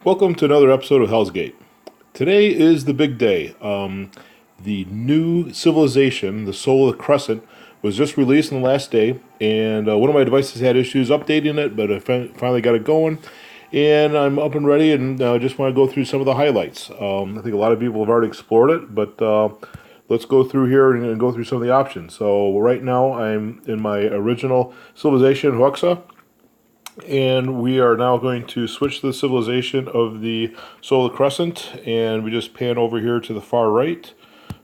Welcome to another episode of Hell's Gate. Today is the big day. The new civilization, the Soul of the Crescent, was just released on the last day, and one of my devices had issues updating it, but I finally got it going, and I'm up and ready, and I just want to go through some of the highlights. I think a lot of people have already explored it, but let's go through here and go through some of the options. So right now I'm in my original civilization, Huaxa, and we are now going to switch to the civilization of the Solar Crescent, and we just pan over here to the far right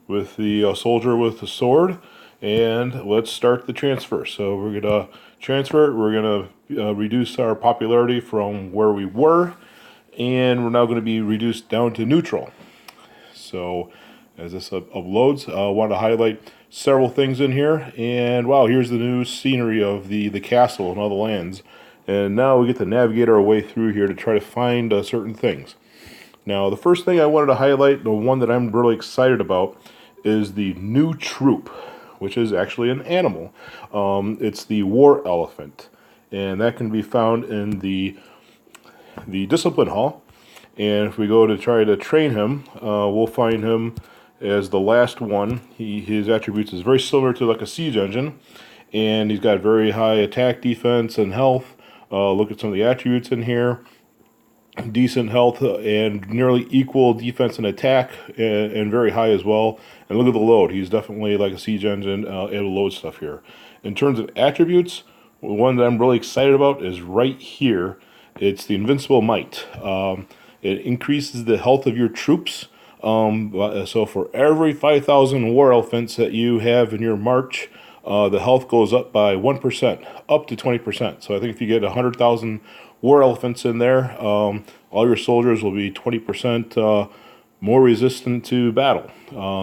with the soldier with the sword, and let's start the transfer. So we're going to transfer it. We're going to reduce our popularity from where we were, and we're now going to be reduced down to neutral. So as this uploads, I want to highlight several things in here, and wow, here's the new scenery of the castle and all the lands. And now we get to navigate our way through here to try to find certain things. Now, the first thing I wanted to highlight, the one that I'm really excited about, is the new troop, which is actually an animal. It's the war elephant, and that can be found in the discipline hall. And if we go to try to train him, we'll find him as the last one. His attributes is very similar to like a siege engine, and he's got very high attack, defense, and health. Look at some of the attributes in here. Decent health and nearly equal defense and attack, and very high as well. And look at the load. He's definitely like a siege engine, able to load stuff here. In terms of attributes, one that I'm really excited about is right here. It's the Invincible Might. It increases the health of your troops. So for every 5,000 war elephants that you have in your march, the health goes up by 1%, up to 20%. So I think if you get 100,000 war elephants in there, all your soldiers will be 20% more resistant to battle.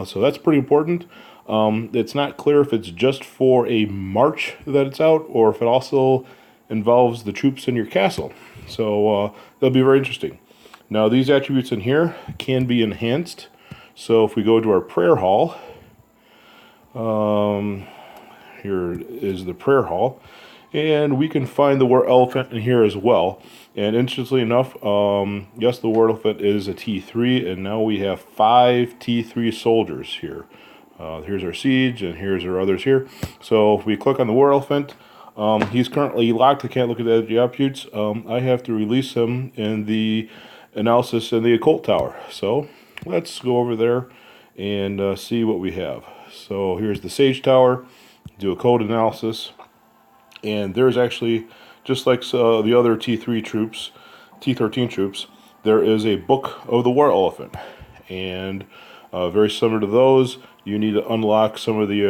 So that's pretty important. It's not clear if it's just for a march that it's out, or if it also involves the troops in your castle. So that'll be very interesting. Now, these attributes in here can be enhanced. So if we go to our prayer hall, here is the prayer hall, and we can find the war elephant in here as well. And interestingly enough, yes, the war elephant is a T3, and now we have 5 T3 soldiers here. Here's our siege, and here's our others here. So if we click on the war elephant, he's currently locked. I can't look at the attributes. I have to release him in the analysis in the occult tower. So let's go over there and see what we have. So here's the sage tower. Do a code analysis, and there's actually, just like the other T3 troops, T13 troops, there is a book of the war elephant, and very similar to those, you need to unlock some of the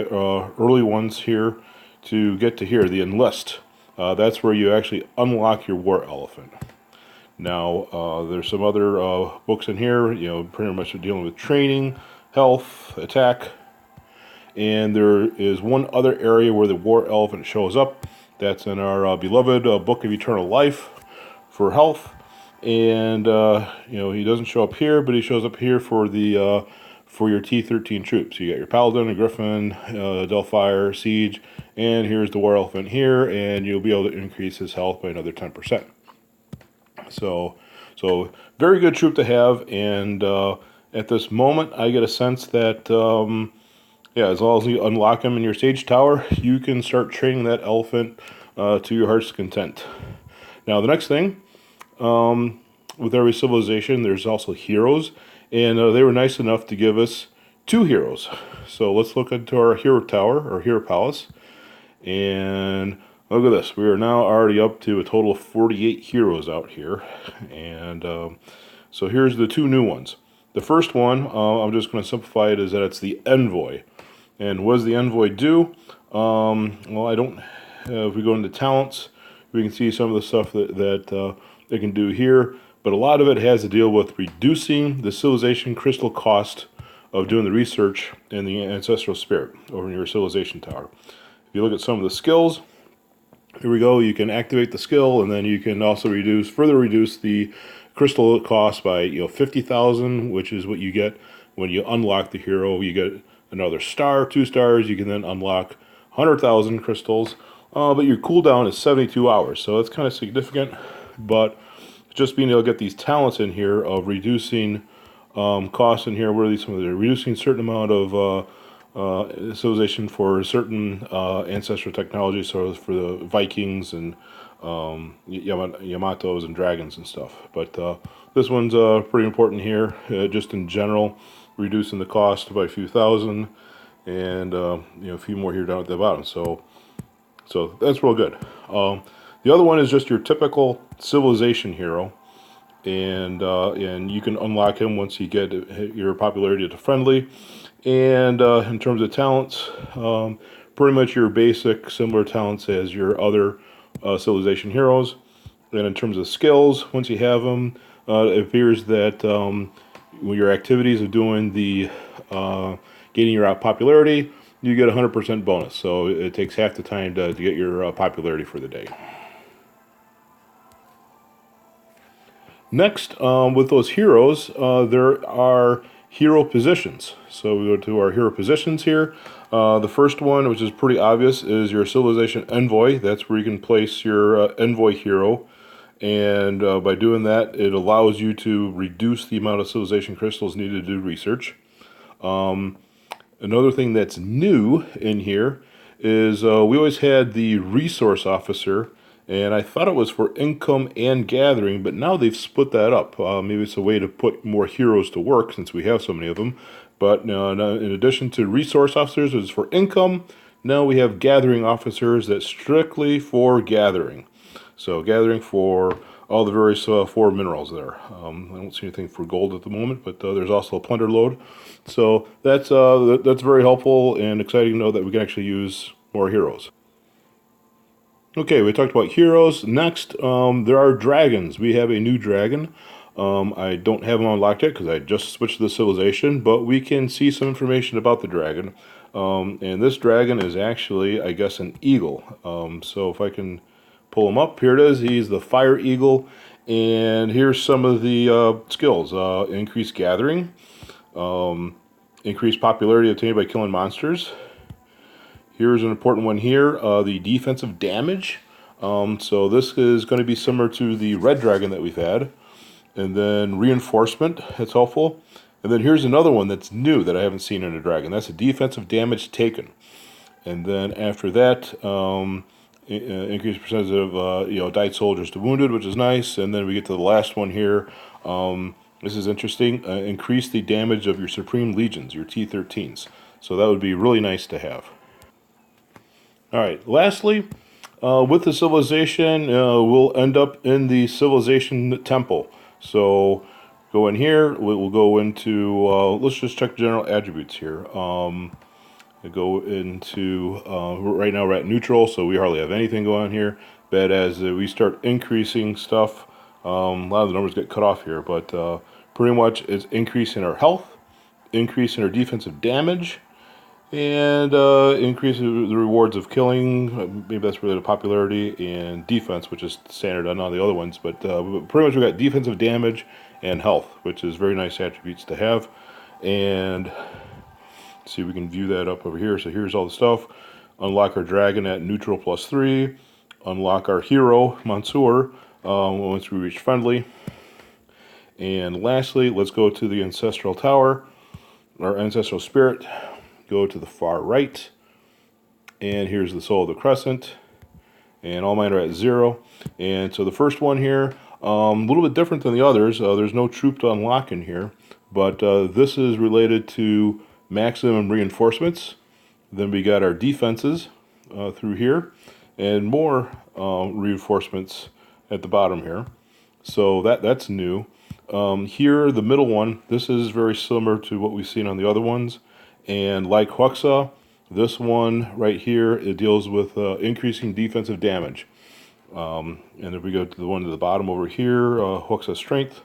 early ones here to get to here, the enlist. That's where you actually unlock your war elephant. Now, there's some other books in here, pretty much dealing with training, health, attack. And there is one other area where the war elephant shows up. That's in our beloved Book of Eternal Life for health. And he doesn't show up here, but he shows up here for the for your T13 troops. You got your Paladin, a Griffin, Delphire, Siege, and here's the war elephant here, and you'll be able to increase his health by another 10%. So very good troop to have, and at this moment, I get a sense that. Yeah, as long as you unlock them in your sage tower, you can start training that elephant to your heart's content. Now, the next thing, with every civilization, there's also heroes, and they were nice enough to give us 2 heroes. So let's look into our hero tower, or hero palace, and look at this. We are now already up to a total of 48 heroes out here, and so here's the 2 new ones. The first one, I'm just going to simplify it, is that it's the envoy. And what does the envoy do? Well, I don't. If we go into talents, we can see some of the stuff that they can do here. But a lot of it has to deal with reducing the civilization crystal cost of doing the research in the ancestral spirit over in your civilization tower. If you look at some of the skills, here we go. You can activate the skill, and then you can also further reduce the crystal cost by 50,000, which is what you get when you unlock the hero. You get another star, 2 stars. You can then unlock 100,000 crystals, but your cooldown is 72 hours, so it's kind of significant. But just being able to get these talents in here of reducing costs in here. What are these? Some of the reducing a certain amount of civilization for certain ancestral technology, so for the Vikings and Yamatos and dragons and stuff. But this one's pretty important here, just in general, reducing the cost by a few thousand, and a few more here down at the bottom. So that's real good. The other one is just your typical civilization hero, and you can unlock him once you get your popularity to friendly. And in terms of talents, pretty much your basic similar talents as your other civilization heroes. And in terms of skills, once you have them, it appears that when your activities of doing the gaining your popularity, you get 100% bonus. So it takes half the time to get your popularity for the day. Next, with those heroes, there are hero positions. So we go to our hero positions here. The first one, which is pretty obvious, is your civilization envoy. That's where you can place your envoy hero. And by doing that, it allows you to reduce the amount of civilization crystals needed to do research. Another thing that's new in here is we always had the resource officer, and I thought it was for income and gathering, but now they've split that up. Maybe it's a way to put more heroes to work since we have so many of them. But now, in addition to resource officers, which is for income, now we have gathering officers that's strictly for gathering. So gathering for all the various 4 minerals there. I don't see anything for gold at the moment, but there's also a plunder load. So that's very helpful and exciting to know that we can actually use more heroes. Okay, we talked about heroes. Next, there are dragons. We have a new dragon. I don't have them unlocked yet because I just switched to the civilization, but we can see some information about the dragon. And this dragon is actually, I guess, an eagle. So if I can pull him up, here it is. He's the fire eagle. And here's some of the skills. Increased gathering. Increased popularity obtained by killing monsters. Here's an important one here, the defensive damage. So this is going to be similar to the red dragon that we've had. And then reinforcement, that's helpful. And then here's another one that's new that I haven't seen in a dragon. That's a defensive damage taken. And then after that, increased percentage of died soldiers to wounded, which is nice. And then we get to the last one here. This is interesting. Increase the damage of your Supreme Legions, your T-13s. So that would be really nice to have. All right, lastly, with the civilization, we'll end up in the civilization temple. So go in here, we'll go into, let's just check general attributes here. Go into, right now we're at neutral, so we hardly have anything going on here. But as we start increasing stuff, a lot of the numbers get cut off here, but pretty much it's increasing our health, increasing our defensive damage, and increase the rewards of killing. Maybe that's related to popularity, and defense, which is standard on all the other ones. But pretty much we got defensive damage and health, which is very nice attributes to have. And see if we can view that up over here. So here's all the stuff. Unlock our dragon at neutral +3. Unlock our hero, Mansoor, once we reach friendly. And lastly, let's go to the ancestral tower, our ancestral spirit. Go to the far right, and here's the soul of the Crescent, and all mine are at 0. And so the first one here, a little bit different than the others. There's no troop to unlock in here, but this is related to maximum reinforcements. Then we got our defenses through here, and more reinforcements at the bottom here. So that's new. Here, the middle one, this is very similar to what we've seen on the other ones. And like Huxa, this one right here, it deals with increasing defensive damage. And if we go to the one at the bottom over here, Huxa strength,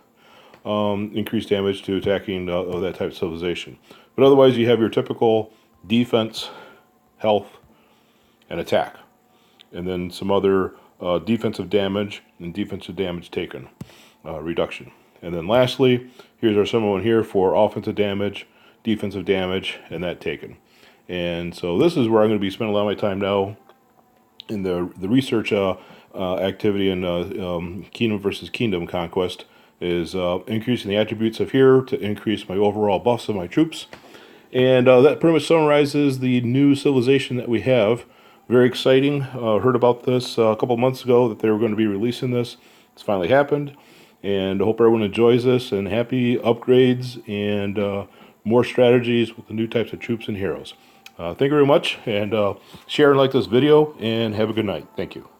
increased damage to attacking that type of civilization. But otherwise, you have your typical defense, health, and attack. And then some other defensive damage and defensive damage taken reduction. And then lastly, here's our similar one here for offensive damage, defensive damage, and that taken. And so this is where I'm going to be spending a lot of my time now in the research activity in Kingdom versus Kingdom conquest is increasing the attributes of here to increase my overall buffs of my troops. And that pretty much summarizes the new civilization that we have. Very exciting. Heard about this a couple months ago that they were going to be releasing this. It's finally happened. And I hope everyone enjoys this, and happy upgrades and more strategies with the new types of troops and heroes. Thank you very much, and share and like this video, and have a good night. Thank you.